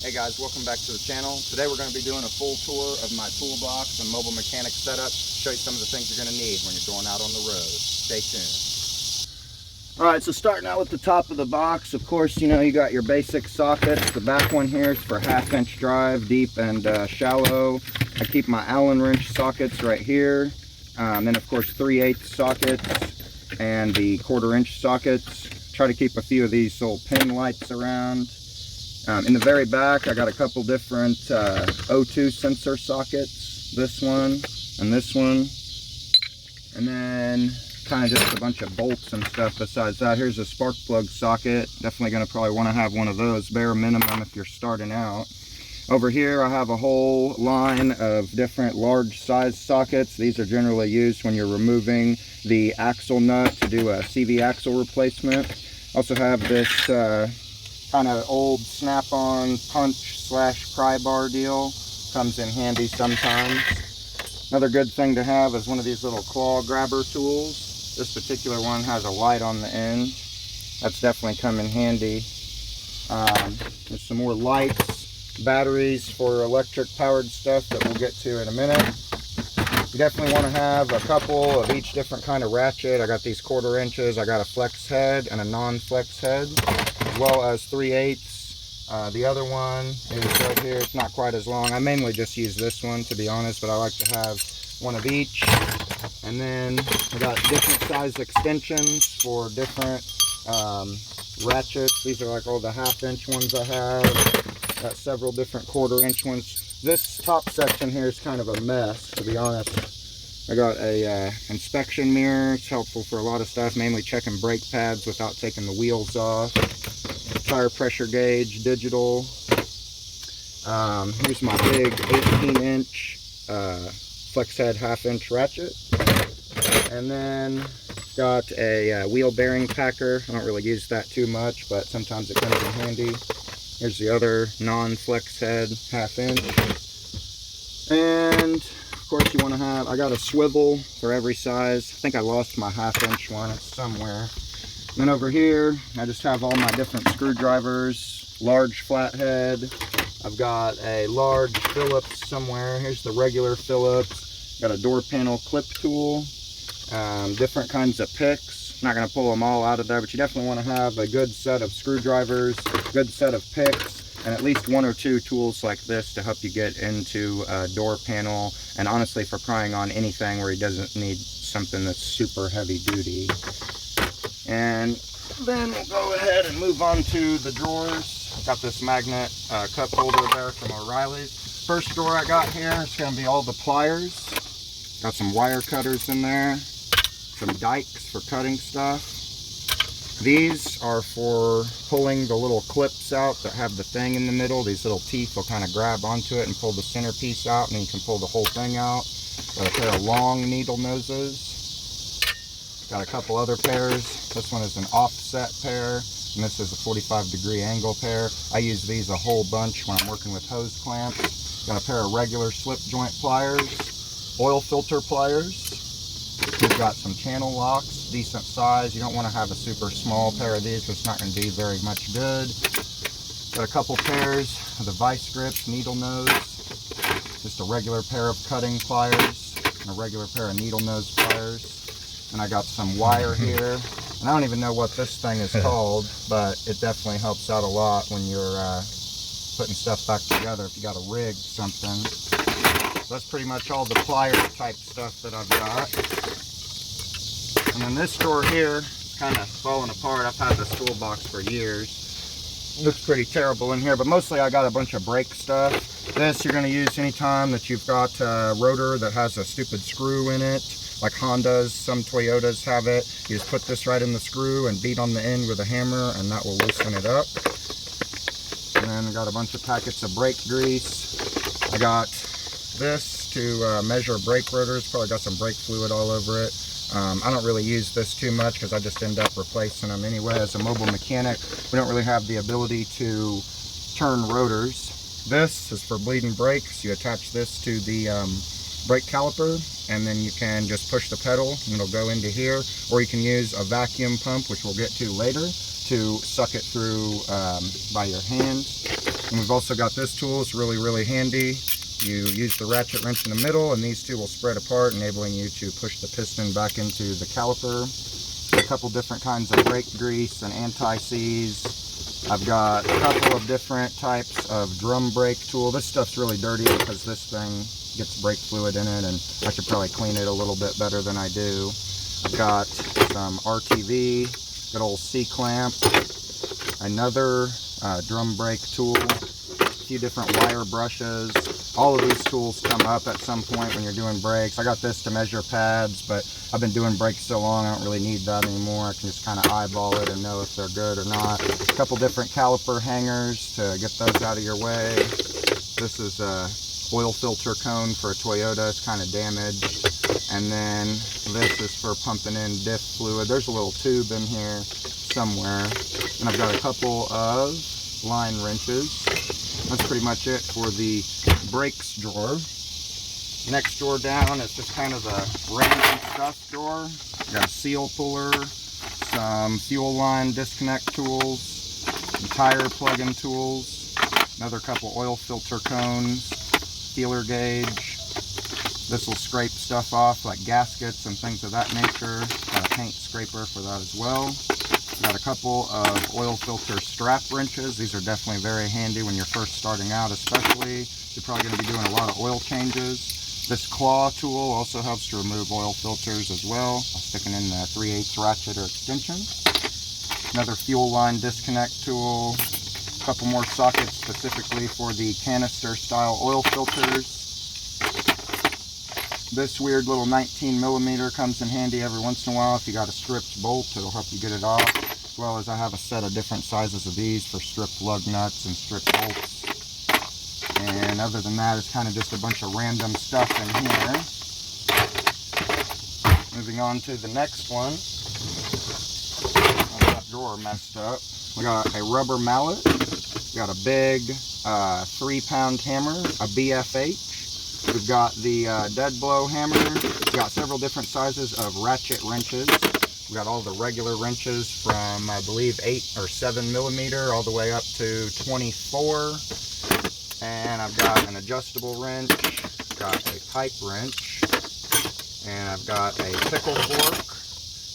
Hey guys, welcome back to the channel. Today we're going to be doing a full tour of my toolbox and mobile mechanic setup. Show you some of the things you're going to need when you're going out on the road. Stay tuned. Alright, so starting out with the top of the box, of course, you got your basic sockets. The back one here is for 1/2 inch drive, deep and shallow. I keep my Allen wrench sockets right here. Then of course 3/8 sockets and the 1/4 inch sockets. Try to keep a few of these little pin lights around. In the very back, I got a couple different O2 sensor sockets, this one and this one, and then kind of just a bunch of bolts and stuff besides that. Here's a spark plug socket. Definitely going to probably want to have one of those, bare minimum if you're starting out. Over here, I have a whole line of different large size sockets. These are generally used when you're removing the axle nut to do a CV axle replacement. Also have this kind of old snap-on punch / pry bar deal. Comes in handy sometimes. Another good thing to have is one of these little claw grabber tools. This particular one has a light on the end. That's definitely come in handy. There's some more lights, batteries for electric powered stuff that we'll get to in a minute. You definitely want to have a couple of each different kind of ratchet. I got these 1/4 inches. I got a flex head and a non-flex head, as well as 3/8. The other one is right here. It's not quite as long. I mainly just use this one, to be honest, but I like to have one of each. And then I got different size extensions for different ratchets. These are like all the 1/2 inch ones I have. Got several different 1/4 inch ones. This top section here is kind of a mess, to be honest. I got a inspection mirror. It's helpful for a lot of stuff, mainly checking brake pads without taking the wheels off. Tire pressure gauge, digital. Here's my big 18-inch flex head 1/2 inch ratchet. And then got a wheel bearing packer. I don't really use that too much, but sometimes it comes in handy. Here's the other non-flex head 1/2 inch. And of course you want to have, I got a swivel for every size. I think I lost my 1/2 inch one, it's somewhere. And then over here, I just have all my different screwdrivers, large flathead. I've got a large Phillips somewhere. Here's the regular Phillips. Got a door panel clip tool, different kinds of picks. Not going to pull them all out of there, but you definitely want to have a good set of screwdrivers, good set of picks, and at least 1 or 2 tools like this to help you get into a door panel, and honestly for prying on anything where he doesn't need something that's super heavy duty. And then we'll go ahead and move on to the drawers. Got this magnet cup holder there from O'Reilly's. First drawer I got here is going to be all the pliers. Got some wire cutters in there. Some dikes for cutting stuff. These are for pulling the little clips out that have the thing in the middle. These little teeth will kind of grab onto it and pull the centerpiece out, and then you can pull the whole thing out. Got a pair of long needle noses. Got a couple other pairs. This one is an offset pair, and this is a 45-degree angle pair. I use these a whole bunch when I'm working with hose clamps. Got a pair of regular slip joint pliers, oil filter pliers. We've got some channel locks, decent size. You don't want to have a super small pair of these, it's not going to do very much good. Got a couple pairs of the vice grips, needle nose. Just a regular pair of cutting pliers and a regular pair of needle nose pliers. And I got some wire here. And I don't even know what this thing is called, but it definitely helps out a lot when you're putting stuff back together if you got to rig something. So that's pretty much all the pliers type stuff that I've got. And then this drawer here is kind of falling apart. I've had this toolbox for years. Looks pretty terrible in here, but mostly I got a bunch of brake stuff. This you're going to use anytime that you've got a rotor that has a stupid screw in it, like Hondas, some Toyotas have it. You just put this right in the screw and beat on the end with a hammer, and that will loosen it up. And then I got a bunch of packets of brake grease. I got this to measure brake rotors. Probably got some brake fluid all over it. I don't really use this too much because I just end up replacing them anyway. As a mobile mechanic, we don't really have the ability to turn rotors. This is for bleeding brakes. You attach this to the brake caliper, and then you can just push the pedal and it'll go into here, or you can use a vacuum pump, which we'll get to later, to suck it through by your hand. And we've also got this tool. It's really handy. You use the ratchet wrench in the middle, and these two will spread apart, enabling you to push the piston back into the caliper. A couple different kinds of brake grease and anti-seize. I've got a couple of different types of drum brake tool. This stuff's really dirty because this thing gets brake fluid in it, and I should probably clean it a little bit better than I do. I've got some RTV, good old C-clamp, another drum brake tool, a few different wire brushes. All of these tools come up at some point when you're doing brakes. I got this to measure pads, but I've been doing brakes so long I don't really need that anymore. I can just kind of eyeball it and know if they're good or not. A couple different caliper hangers to get those out of your way. This is a oil filter cone for a Toyota. It's kind of damaged. And then this is for pumping in diff fluid. There's a little tube in here somewhere. And I've got a couple of line wrenches. That's pretty much it for the brakes drawer. Next drawer down is just kind of a random stuff drawer. Got a seal puller, some fuel line disconnect tools, some tire plug-in tools, another couple oil filter cones, feeler gauge. This will scrape stuff off like gaskets and things of that nature. Got a paint scraper for that as well. Got a couple of oil filter strap wrenches. These are definitely very handy when you're first starting out, especially. You're probably going to be doing a lot of oil changes. This claw tool also helps to remove oil filters as well. I'll stick it in the 3/8 ratchet or extension. Another fuel line disconnect tool. A couple more sockets specifically for the canister style oil filters. This weird little 19mm comes in handy every once in a while. If you got a stripped bolt, it'll help you get it off. As well as I have a set of different sizes of these for stripped lug nuts and stripped bolts. And other than that, it's kind of just a bunch of random stuff in here. Moving on to the next one. Oh, that drawer messed up. We got a rubber mallet. We got a big 3-pound hammer, a BFH. We've got the dead blow hammer. We've got several different sizes of ratchet wrenches. We've got all the regular wrenches from, I believe, 8 or 7mm all the way up to 24. And I've got an adjustable wrench, got a pipe wrench, and I've got a pickle fork.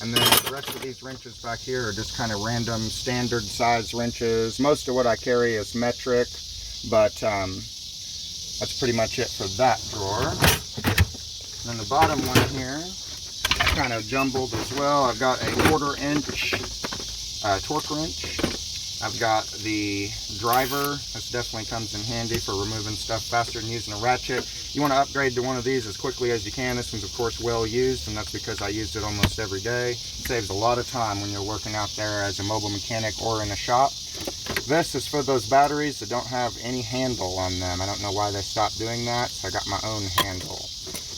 And then the rest of these wrenches back here are just kind of random standard size wrenches. Most of what I carry is metric, but that's pretty much it for that drawer. And then the bottom one here is kind of jumbled as well. I've got a 1/4-inch torque wrench. I've got the driver. This definitely comes in handy for removing stuff faster than using a ratchet. You want to upgrade to one of these as quickly as you can. This one's of course well used, and that's because I used it almost every day. It saves a lot of time when you're working out there as a mobile mechanic or in a shop. This is for those batteries that don't have any handle on them. I don't know why they stopped doing that, so I got my own handle.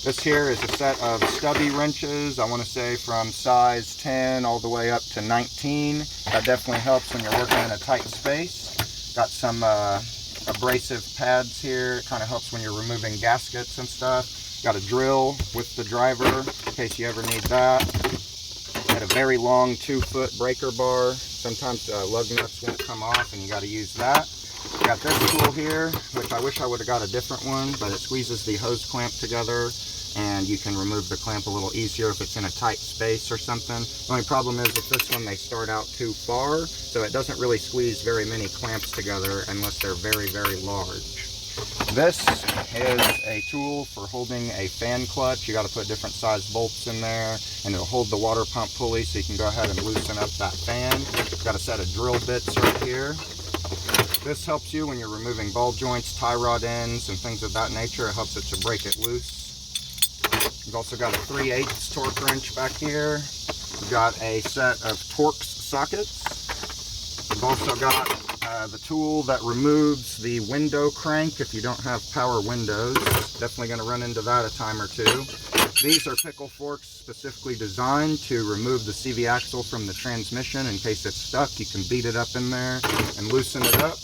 This here is a set of stubby wrenches, I want to say from size 10 all the way up to 19. That definitely helps when you're working in a tight space. Got some abrasive pads here. It kind of helps when you're removing gaskets and stuff. Got a drill with the driver in case you ever need that. Got a very long 2-foot breaker bar. Sometimes lug nuts won't come off and you got to use that. Got this tool here, which I wish I would have got a different one, but it squeezes the hose clamp together and you can remove the clamp a little easier if it's in a tight space or something. The only problem is with this one, they start out too far, so it doesn't really squeeze very many clamps together unless they're very, very large. This is a tool for holding a fan clutch. You got to put different size bolts in there, and it'll hold the water pump pulley so you can go ahead and loosen up that fan. Got a set of drill bits right here. This helps you when you're removing ball joints, tie rod ends, and things of that nature. It helps it to break it loose. We've also got a 3/8 torque wrench back here. We've got a set of Torx sockets. We've also got the tool that removes the window crank if you don't have power windows. Definitely going to run into that a time or two. These are pickle forks specifically designed to remove the CV axle from the transmission in case it's stuck. You can beat it up in there and loosen it up.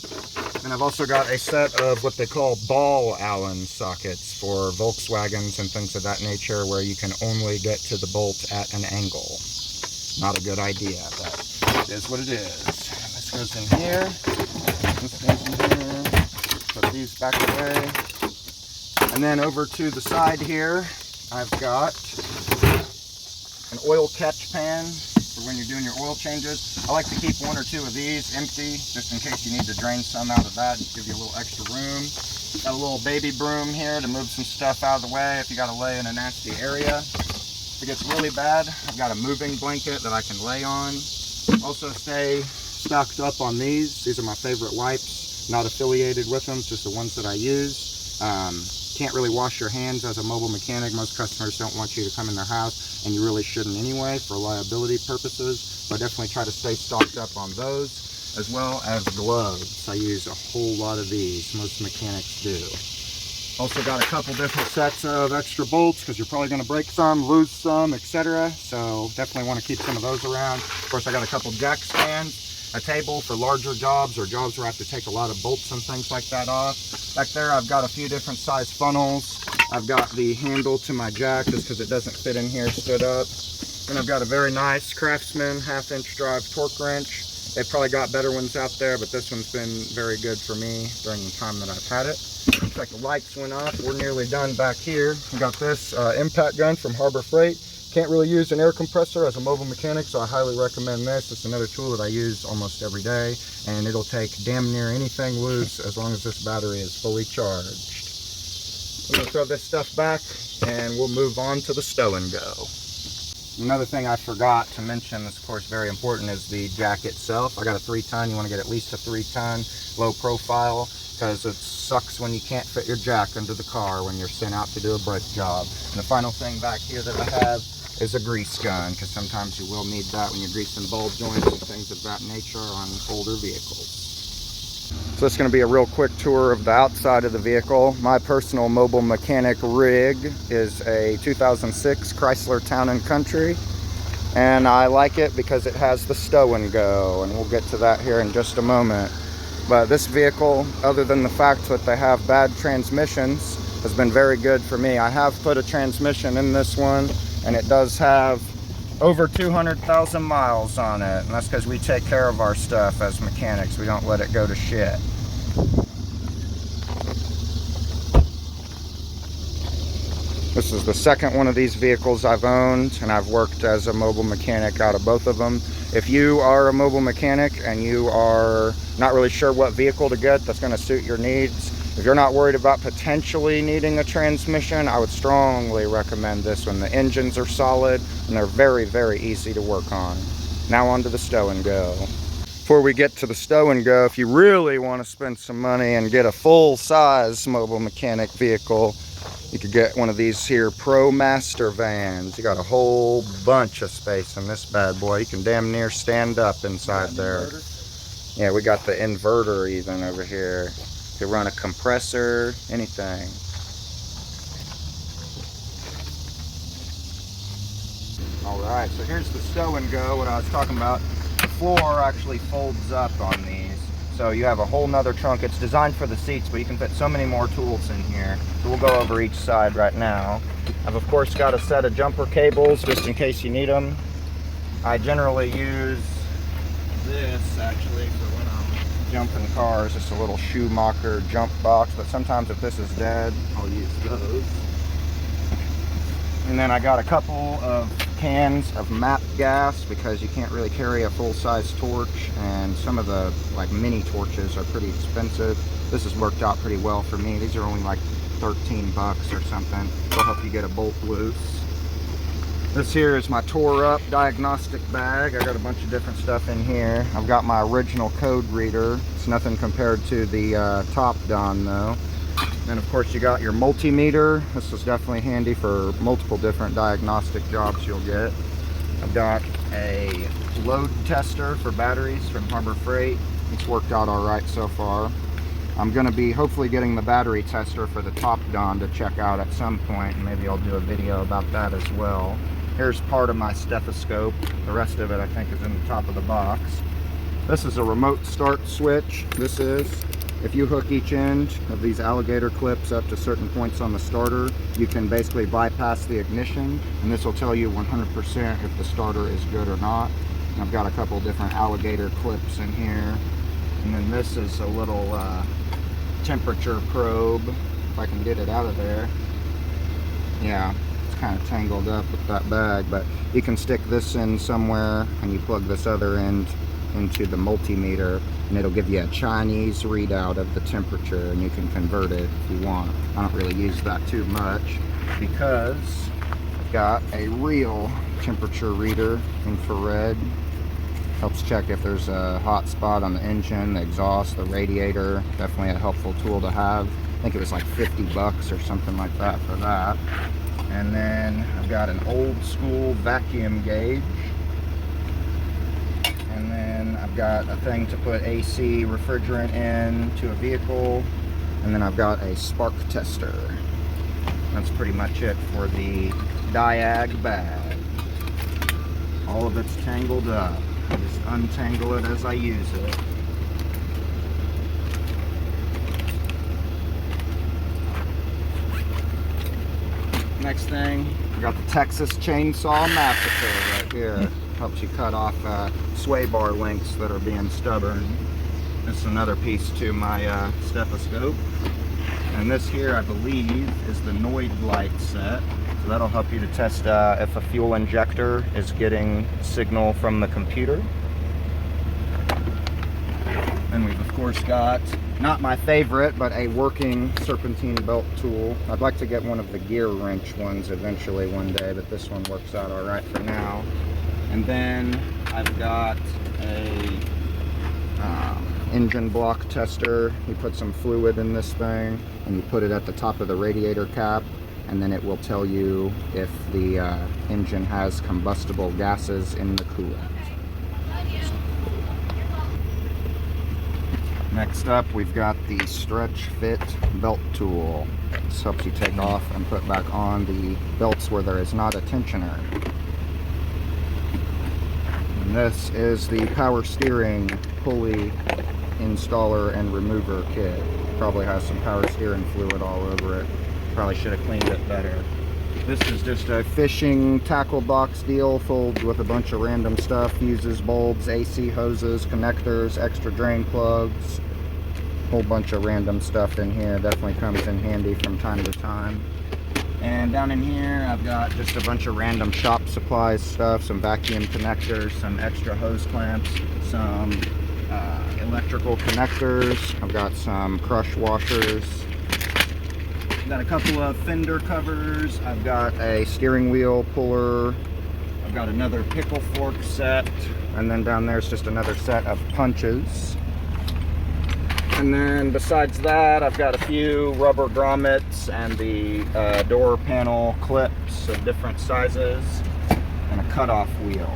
And I've also got a set of what they call ball Allen sockets for Volkswagens and things of that nature where you can only get to the bolt at an angle. Not a good idea, but it is what it is. goes in here. This goes in here. Put these back away. And then over to the side here, I've got an oil catch pan for when you're doing your oil changes. I like to keep one or two of these empty, just in case you need to drain some out of that, just give you a little extra room. Got a little baby broom here to move some stuff out of the way if you got to lay in a nasty area. If it gets really bad, I've got a moving blanket that I can lay on. Also stay stocked up on these. These are my favorite wipes. Not affiliated with them, just the ones that I use. Can't really wash your hands as a mobile mechanic. Most customers don't want you to come in their house, and you really shouldn't anyway for liability purposes. But definitely try to stay stocked up on those, as well as gloves. I use a whole lot of these. Most mechanics do. Also got a couple different sets of extra bolts because you're probably going to break some, lose some, etc. So definitely want to keep some of those around. Of course, I got a couple jack stands, a table for larger jobs or jobs where I have to take a lot of bolts and things like that off. Back there, I've got a few different size funnels. I've got the handle to my jack just because it doesn't fit in here stood up. And I've got a very nice Craftsman 1/2-inch drive torque wrench. They've probably got better ones out there, but this one's been very good for me during the time that I've had it. Looks like the lights went off. We're nearly done back here. We got this impact gun from Harbor Freight. Can't really use an air compressor as a mobile mechanic, so I highly recommend this. It's another tool that I use almost every day, and it'll take damn near anything loose as long as this battery is fully charged. I'm gonna throw this stuff back, and we'll move on to the stow and go. Another thing I forgot to mention, that's of course very important, is the jack itself. I got a 3-ton. You want to get at least a 3-ton, low profile, because it sucks when you can't fit your jack under the car when you're sent out to do a brake job. And the final thing back here that I have is a grease gun, because sometimes you will need that when you're greasing ball joints and things of that nature on older vehicles. So it's going to be a real quick tour of the outside of the vehicle. My personal mobile mechanic rig is a 2006 Chrysler Town & Country, and I like it because it has the stow and go, and we'll get to that here in just a moment. But this vehicle, other than the fact that they have bad transmissions, has been very good for me. I have put a transmission in this one, and it does have over 200,000 miles on it, and that's because we take care of our stuff as mechanics. We don't let it go to shit. This is the second one of these vehicles I've owned, and I've worked as a mobile mechanic out of both of them. If you are a mobile mechanic and you are not really sure what vehicle to get that's going to suit your needs, if you're not worried about potentially needing a transmission, I would strongly recommend this one. The engines are solid and they're very, very easy to work on. Now on to the stow and go. Before we get to the stow and go, if you really want to spend some money and get a full-size mobile mechanic vehicle, you could get one of these here Pro Master vans. You got a whole bunch of space in this bad boy. You can damn near stand up inside there. Yeah, we got the inverter even over here. You run a compressor, anything. Alright, so here's the stow and go, what I was talking about. The floor actually folds up on these. So you have a whole nother trunk. It's designed for the seats, but you can fit so many more tools in here. So we'll go over each side right now. I've of course got a set of jumper cables just in case you need them. I generally use this actually for when I'm jumping cars, just a little Schumacher jump box, but sometimes if this is dead, I'll use those. And then I got a couple of cans of MAP gas because you can't really carry a full-size torch, and some of the like mini torches are pretty expensive. This has worked out pretty well for me. These are only like 13 bucks or something. They'll help you get a bolt loose. This here is my tore up diagnostic bag. I got a bunch of different stuff in here. I've got my original code reader. It's nothing compared to the Top Don though. Then of course you got your multimeter. This is definitely handy for multiple different diagnostic jobs you'll get. I've got a load tester for batteries from Harbor Freight. It's worked out all right so far. I'm going to be hopefully getting the battery tester for the Top Don to check out at some point, and maybe I'll do a video about that as well. Here's part of my stethoscope. The rest of it I think is in the top of the box. This is a remote start switch. This is. If you hook each end of these alligator clips up to certain points on the starter, you can basically bypass the ignition, and this will tell you 100% if the starter is good or not. I've got a couple different alligator clips in here. And then this is a little temperature probe, if I can get it out of there. Yeah, it's kind of tangled up with that bag, but you can stick this in somewhere and you plug this other end into the multimeter and it'll give you a Chinese readout of the temperature, and you can convert it if you want. I don't really use that too much because I've got a real temperature reader, infrared. Helps check if there's a hot spot on the engine, the exhaust, the radiator. Definitely a helpful tool to have. I think it was like 50 bucks or something like that for that. And then I've got an old school vacuum gauge. And then I've got a thing to put AC refrigerant in to a vehicle. And then I've got a spark tester. That's pretty much it for the Diag bag. All of it's tangled up. I just untangle it as I use it. Next thing, we got the Texas Chainsaw Massacre right here. Helps you cut off sway bar links that are being stubborn. This is another piece to my stethoscope. And this here, I believe, is the Noid light set. So that'll help you to test if a fuel injector is getting signal from the computer. Then we've of course got, not my favorite, but a working serpentine belt tool. I'd like to get one of the gear wrench ones eventually one day, but this one works out all right for now. And then I've got a engine block tester. You put some fluid in this thing and you put it at the top of the radiator cap, and then it will tell you if the engine has combustible gases in the coolant. Next up, we've got the stretch fit belt tool. This helps you take off and put back on the belts where there is not a tensioner. And this is the power steering pulley installer and remover kit. Probably has some power steering fluid all over it. Probably should have cleaned it better. This is just a fishing tackle box deal filled with a bunch of random stuff. Fuses, bulbs, AC hoses, connectors, extra drain plugs. Whole bunch of random stuff in here. Definitely comes in handy from time to time. And down in here I've got just a bunch of random shop supplies stuff. Some vacuum connectors, some extra hose clamps, some electrical connectors. I've got some crush washers. Got a couple of fender covers. I've got a steering wheel puller. I've got another pickle fork set. And then down there's just another set of punches. And then besides that, I've got a few rubber grommets and the door panel clips of different sizes and a cutoff wheel.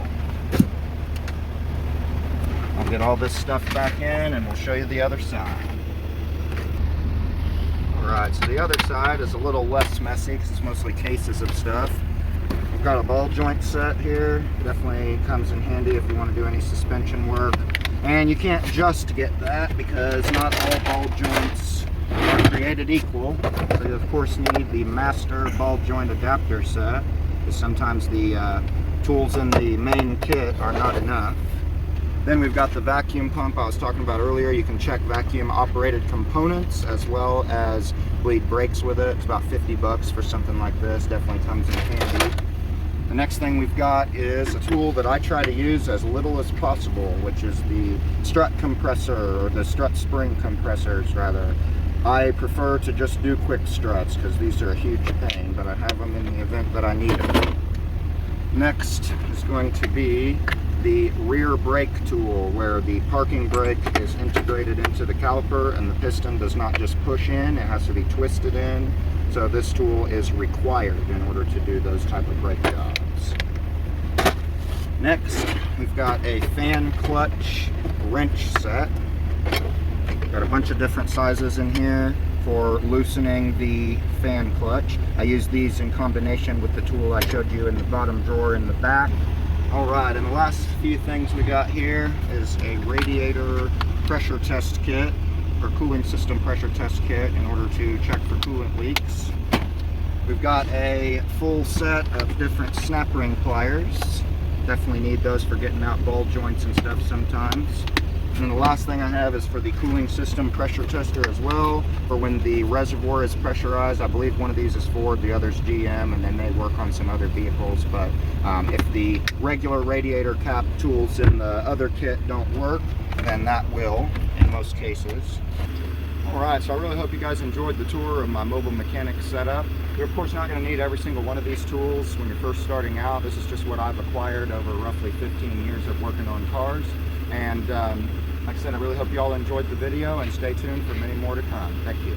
I'll get all this stuff back in and we'll show you the other side. Alright, so the other side is a little less messy because it's mostly cases of stuff. I've got a ball joint set here. Definitely comes in handy if you want to do any suspension work. And you can't just get that because not all ball joints are created equal. So you of course need the master ball joint adapter set, because sometimes the tools in the main kit are not enough. Then we've got the vacuum pump I was talking about earlier. You can check vacuum operated components as well as bleed brakes with it. It's about 50 bucks for something like this. Definitely comes in handy. The next thing we've got is a tool that I try to use as little as possible, which is the strut compressor, or the strut spring compressors rather. I prefer to just do quick struts because these are a huge pain, but I have them in the event that I need them. Next is going to be the rear brake tool, where the parking brake is integrated into the caliper and the piston does not just push in, it has to be twisted in. So this tool is required in order to do those type of brake jobs. Next, we've got a fan clutch wrench set. Got a bunch of different sizes in here for loosening the fan clutch. I use these in combination with the tool I showed you in the bottom drawer in the back. Alright, and the last few things we got here is a radiator pressure test kit, or cooling system pressure test kit, in order to check for coolant leaks. We've got a full set of different snap ring pliers. Definitely need those for getting out ball joints and stuff sometimes. And then the last thing I have is for the cooling system pressure tester as well, for when the reservoir is pressurized. I believe one of these is Ford, the other's GM, and they may work on some other vehicles, but if the regular radiator cap tools in the other kit don't work, then that will in most cases. Alright, so I really hope you guys enjoyed the tour of my mobile mechanic setup. You're of course not going to need every single one of these tools when you're first starting out. This is just what I've acquired over roughly 15 years of working on cars. And like I said, I really hope you all enjoyed the video, and stay tuned for many more to come. Thank you.